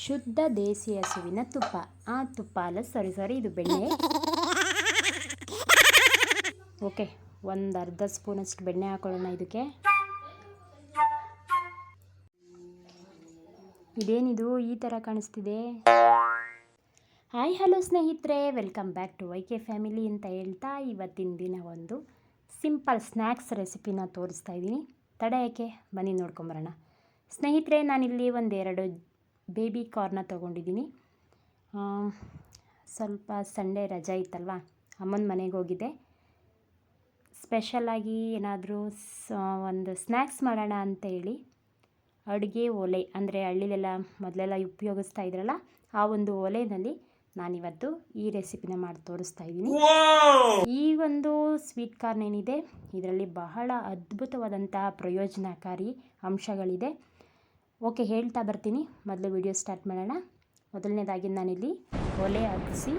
ಶುದ್ಧ ದೇಸಿ ಹಸುವಿನ ತುಪ್ಪ. ತುಪ್ಪ ಅಲ್ಲ, ಸಾರಿ ಇದು ಬೆಣ್ಣೆ. ಓಕೆ, ಒಂದು ಅರ್ಧ ಸ್ಪೂನಷ್ಟು ಬೆಣ್ಣೆ ಹಾಕೊಳ್ಳೋಣ ಇದಕ್ಕೆ. ಇದೇನಿದು ಈ ಥರ ಕಾಣಿಸ್ತಿದೆ? ಹಾಯ್ ಹಲೋ ಸ್ನೇಹಿತರೆ, welcome back to YK family ಅಂತ ಹೇಳ್ತಾ ಇವತ್ತಿನ ದಿನ ಒಂದು ಸಿಂಪಲ್ ಸ್ನ್ಯಾಕ್ಸ್ ರೆಸಿಪಿನ ತೋರಿಸ್ತಾ ಇದ್ದೀನಿ. ತಡ ಯಾಕೆ, ಬನ್ನಿ ನೋಡ್ಕೊಂಬರೋಣ. ಸ್ನೇಹಿತರೆ, ನಾನಿಲ್ಲಿ ಒಂದೆರಡು ಬೇಬಿ ಕಾರ್ನ ತೊಗೊಂಡಿದ್ದೀನಿ. ಸ್ವಲ್ಪ ಸಂಡೇ ರಜೆ ಇತ್ತಲ್ವ, ಅಮ್ಮನ ಮನೆಗೆ ಹೋಗಿದ್ದೆ. ಸ್ಪೆಷಲಾಗಿ ಏನಾದರೂ ಒಂದು ಸ್ನ್ಯಾಕ್ಸ್ ಮಾಡೋಣ ಅಂತೇಳಿ ಅಡುಗೆ ಒಲೆ, ಅಂದರೆ ಹಳ್ಳಿಲೆಲ್ಲ ಮೊದಲೆಲ್ಲ ಉಪಯೋಗಿಸ್ತಾ ಇದ್ರಲ್ಲ, ಆ ಒಂದು ಒಲೆಯಲ್ಲಿ ನಾನಿವತ್ತು ಈ ರೆಸಿಪಿನ ಮಾಡಿ ತೋರಿಸ್ತಾ ಇದ್ದೀನಿ. ಈ ಒಂದು ಸ್ವೀಟ್ ಕಾರ್ನ್ ಏನಿದೆ, ಇದರಲ್ಲಿ ಬಹಳ ಅದ್ಭುತವಾದಂತಹ ಪ್ರಯೋಜನಕಾರಿ ಅಂಶಗಳಿದೆ. ಓಕೆ, ಹೇಳ್ತಾ ಬರ್ತೀನಿ. ಮೊದಲು ವಿಡಿಯೋ ಸ್ಟಾರ್ಟ್ ಮಾಡೋಣ. ಮೊದಲನೇದಾಗಿ ನಾನಿಲ್ಲಿ ಒಲೆ ಹತ್ತಿಸಿ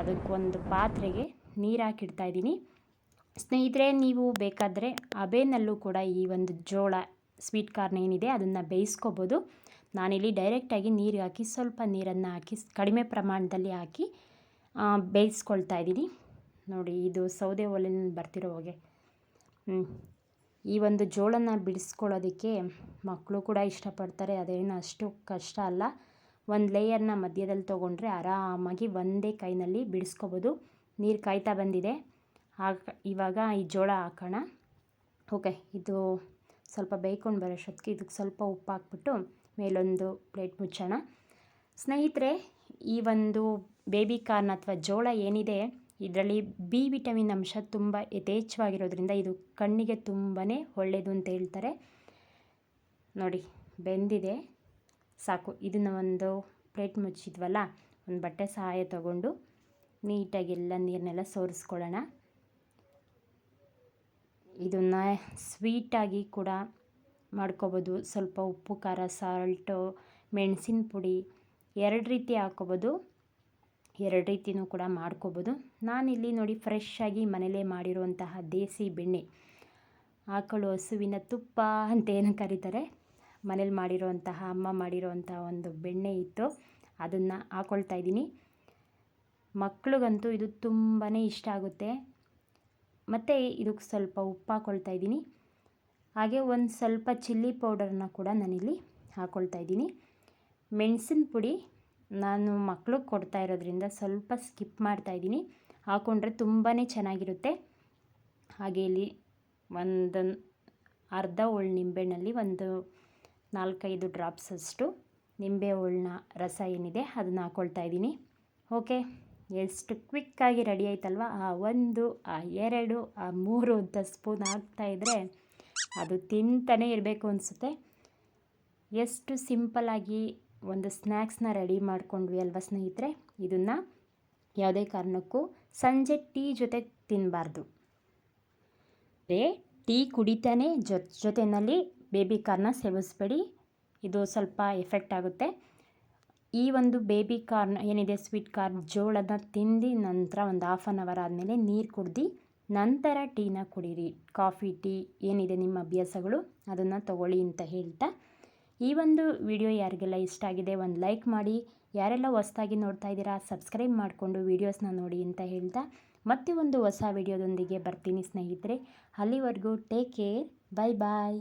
ಅದಕ್ಕೊಂದು ಪಾತ್ರೆಗೆ ನೀರು ಹಾಕಿಡ್ತಾ ಇದ್ದೀನಿ. ಸ್ನೇಹಿತರೆ, ನೀವು ಬೇಕಾದರೆ ಅಬೇನಲ್ಲೂ ಕೂಡ ಈ ಒಂದು ಜೋಳ ಸ್ವೀಟ್ ಕಾರ್ನ್ ಏನಿದೆ ಅದನ್ನು ಬೇಯಿಸ್ಕೋಬೋದು. ನಾನಿಲ್ಲಿ ಡೈರೆಕ್ಟಾಗಿ ನೀರು ಹಾಕಿ ಸ್ವಲ್ಪ ನೀರನ್ನು ಹಾಕಿ ಕಡಿಮೆ ಪ್ರಮಾಣದಲ್ಲಿ ಹಾಕಿ ಬೇಯಿಸ್ಕೊಳ್ತಾ ಇದ್ದೀನಿ. ನೋಡಿ, ಇದು ಸೌದೆ ಒಲೆಯಲ್ಲಿ ಬರ್ತಿರೋ ಹೊಗೆ. ಈ ಒಂದು ಜೋಳನ ಬಿಡಿಸ್ಕೊಳ್ಳೋದಕ್ಕೆ ಮಕ್ಕಳು ಕೂಡ ಇಷ್ಟಪಡ್ತಾರೆ. ಅದೇನು ಅಷ್ಟು ಕಷ್ಟ ಅಲ್ಲ. ಒಂದು ಲೇಯರ್ನ ಮಧ್ಯದಲ್ಲಿ ತೊಗೊಂಡ್ರೆ ಆರಾಮಾಗಿ ಒಂದೇ ಕೈನಲ್ಲಿ ಬಿಡಿಸ್ಕೋಬೋದು. ನೀರು ಕಾಯ್ತಾ ಬಂದಿದೆ. ಇವಾಗ ಈ ಜೋಳ ಹಾಕೋಣ. ಓಕೆ, ಇದು ಸ್ವಲ್ಪ ಬೇಯ್ಕೊಂಡು ಬರೋಷ್ಟೊತ್ತಿಗೆ ಇದಕ್ಕೆ ಸ್ವಲ್ಪ ಉಪ್ಪು ಹಾಕ್ಬಿಟ್ಟು ಮೇಲೊಂದು ಪ್ಲೇಟ್ ಮುಚ್ಚೋಣ. ಸ್ನೇಹಿತರೆ, ಈ ಒಂದು ಬೇಬಿ ಕಾರ್ನ್ ಅಥವಾ ಜೋಳ ಏನಿದೆ, ಇದರಲ್ಲಿ ಬಿ ವಿಟಮಿನ್ ಅಂಶ ತುಂಬ ಯಥೇಚ್ಛವಾಗಿರೋದ್ರಿಂದ ಇದು ಕಣ್ಣಿಗೆ ತುಂಬಾ ಒಳ್ಳೆಯದು ಅಂತ ಹೇಳ್ತಾರೆ. ನೋಡಿ, ಬೆಂದಿದೆ, ಸಾಕು. ಇದನ್ನು ಒಂದು ಪ್ಲೇಟ್ ಮುಚ್ಚಿದ್ವಲ್ಲ, ಒಂದು ಬಟ್ಟೆ ಸಹಾಯ ತಗೊಂಡು ನೀಟಾಗಿ ಎಲ್ಲ ನೀರನ್ನೆಲ್ಲ ಸೋರಿಸ್ಕೊಳ್ಳೋಣ. ಇದನ್ನು ಸ್ವೀಟಾಗಿ ಕೂಡ ಮಾಡ್ಕೋಬೋದು. ಸ್ವಲ್ಪ ಉಪ್ಪು, ಖಾರ, ಸಾಲ್ಟು, ಮೆಣಸಿನ ಪುಡಿ ಎರಡು ರೀತಿ ಹಾಕ್ಕೋಬೋದು. ಎರಡು ರೀತಿಯೂ ಕೂಡ ಮಾಡ್ಕೋಬೋದು. ನಾನಿಲ್ಲಿ ನೋಡಿ ಫ್ರೆಶ್ಶಾಗಿ ಮನೇಲೇ ಮಾಡಿರುವಂತಹ ದೇಸಿ ಬೆಣ್ಣೆ, ಆಕಳು ಹಸುವಿನ ತುಪ್ಪ ಅಂತ ಏನು ಕರೀತಾರೆ, ಮನೇಲಿ ಮಾಡಿರುವಂತಹ ಅಮ್ಮ ಮಾಡಿರುವಂತಹ ಒಂದು ಬೆಣ್ಣೆ ಇತ್ತು, ಅದನ್ನು ಹಾಕ್ಕೊಳ್ತಾ ಇದ್ದೀನಿ. ಮಕ್ಳಿಗಂತೂ ಇದು ತುಂಬಾ ಇಷ್ಟ ಆಗುತ್ತೆ. ಮತ್ತು ಇದಕ್ಕೆ ಸ್ವಲ್ಪ ಉಪ್ಪು ಹಾಕ್ಕೊಳ್ತಾ ಇದ್ದೀನಿ. ಹಾಗೆ ಒಂದು ಸ್ವಲ್ಪ ಚಿಲ್ಲಿ ಪೌಡರನ್ನ ಕೂಡ ನಾನಿಲ್ಲಿ ಹಾಕ್ಕೊಳ್ತಾ ಇದ್ದೀನಿ. ಮೆಣಸಿನ ಪುಡಿ ನಾನು ಮಕ್ಳಿಗೆ ಕೊಡ್ತಾ ಇರೋದ್ರಿಂದ ಸ್ವಲ್ಪ ಸ್ಕಿಪ್ ಮಾಡ್ತಾಯಿದ್ದೀನಿ. ಹಾಕ್ಕೊಂಡ್ರೆ ತುಂಬಾ ಚೆನ್ನಾಗಿರುತ್ತೆ. ಹಾಗೆ ಇಲ್ಲಿ ಒಂದು ಅರ್ಧ ಹೋಳು ನಿಂಬೆಹಣ್ಣಲ್ಲಿ ಒಂದು 4-5 ಡ್ರಾಪ್ಸಷ್ಟು ನಿಂಬೆ ಹಣ್ಣು ರಸ ಏನಿದೆ ಅದನ್ನು ಹಾಕ್ಕೊಳ್ತಾ ಇದ್ದೀನಿ. ಓಕೆ, ಎಷ್ಟು ಕ್ವಿಕ್ಕಾಗಿ ರೆಡಿ ಆಯ್ತಲ್ವ. 1, 2, 3 ಅಂತ ಸ್ಪೂನ್ ಹಾಕ್ತಾಯಿದ್ರೆ ಅದು ತಿಂತಾನೇ ಇರಬೇಕು ಅನಿಸುತ್ತೆ. ಎಷ್ಟು ಸಿಂಪಲ್ಲಾಗಿ ಒಂದು ಸ್ನ್ಯಾಕ್ಸ್ನ ರೆಡಿ ಮಾಡ್ಕೊಂಡ್ವಿ ಅಲ್ವ ಸ್ನೇಹಿತರೆ. ಇದನ್ನು ಯಾವುದೇ ಕಾರಣಕ್ಕೂ ಸಂಜೆ ಟೀ ಜೊತೆ ತಿನ್ನಬಾರ್ದು. ಟೀ ಕುಡಿತಾನೆ ಜೊತೆಯಲ್ಲಿ ಬೇಬಿ ಕಾರ್ನ ಸೇವಿಸಬೇಡಿ, ಇದು ಸ್ವಲ್ಪ ಎಫೆಕ್ಟ್ ಆಗುತ್ತೆ. ಈ ಒಂದು ಬೇಬಿ ಕಾರ್ನ್ ಏನಿದೆ, ಸ್ವೀಟ್ ಕಾರ್ನ್ ಜೋಳದ ತಿಂದು ನಂತರ ಒಂದು 1/2 ಅವರ್ ಆದಮೇಲೆ ನೀರು ಕುಡ್ದು ನಂತರ ಟೀನ ಕುಡೀರಿ. ಕಾಫಿ, ಟೀ ಏನಿದೆ ನಿಮ್ಮ ಅಭ್ಯಾಸಗಳು ಅದನ್ನು ತಗೊಳ್ಳಿ ಅಂತ ಹೇಳ್ತಾ, ಈ ಒಂದು ವಿಡಿಯೋ ಯಾರಿಗೆಲ್ಲ ಇಷ್ಟ ಆಗಿದೆ ಒಂದು ಲೈಕ್ ಮಾಡಿ. ಯಾರೆಲ್ಲ ಹೊಸದಾಗಿ ನೋಡ್ತಾ ಇದ್ದೀರಾ ಸಬ್ಸ್ಕ್ರೈಬ್ ಮಾಡಿಕೊಂಡು ವೀಡಿಯೋಸ್ನ ನೋಡಿ ಅಂತ ಹೇಳ್ತಾ, ಮತ್ತೆ ಒಂದು ಹೊಸ ವಿಡಿಯೋದೊಂದಿಗೆ ಬರ್ತೀನಿ ಸ್ನೇಹಿತರೆ. ಅಲ್ಲಿವರೆಗೂ ಟೇಕ್ ಕೇರ್, ಬಾಯ್ ಬಾಯ್.